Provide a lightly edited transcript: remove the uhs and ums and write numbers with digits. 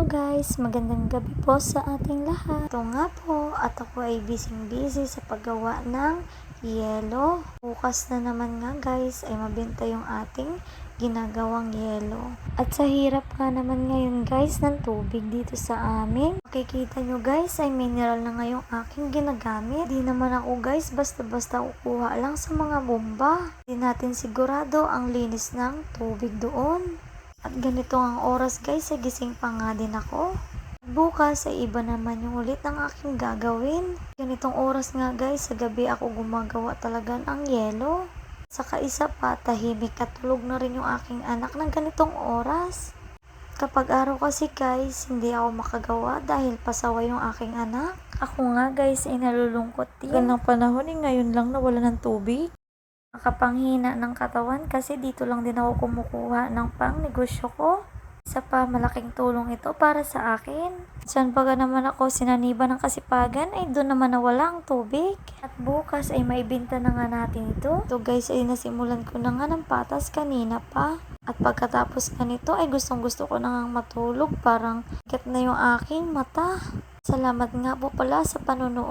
Guys, magandang gabi po sa ating lahat. Ito nga po at ako ay busy sa paggawa ng yelo. Bukas na naman nga guys ay mabenta yung ating ginagawang yelo. At sa hirap nga naman ngayon guys ng tubig dito sa amin. Makikita nyo guys ay mineral na ngayong aking ginagamit. Di naman ako guys basta-basta kukuha lang sa mga bomba. Di natin sigurado ang linis ng tubig doon. At ganito ang oras guys, ay gising pa nga din ako. Bukas ay iba naman yung ulit ng aking gagawin. Ganitong oras nga guys, sa gabi ako gumagawa talaga ng yelo. Saka isa pa, tahimik at tulog na rin yung aking anak ng ganitong oras. Kapag araw kasi guys, hindi ako makagawa dahil pasaway yung aking anak. Ako nga guys ay nalulungkot din. Ganang panahon ngayon lang nawala ng tubig. Makapanghina ng katawan kasi dito lang din ako kumukuha ng pang negosyo ko. Isa pa, malaking tulong ito para sa akin. Diyan baga naman ako sinaniba ng kasipagan ay doon naman nawala ang tubig. At bukas ay maibenta na nga natin ito. Ito guys ay nasimulan ko na nga ng patas kanina pa. At pagkatapos ganito ay gustong gusto ko na nga matulog, parang ket na yung aking mata. Salamat nga po pala sa panonood.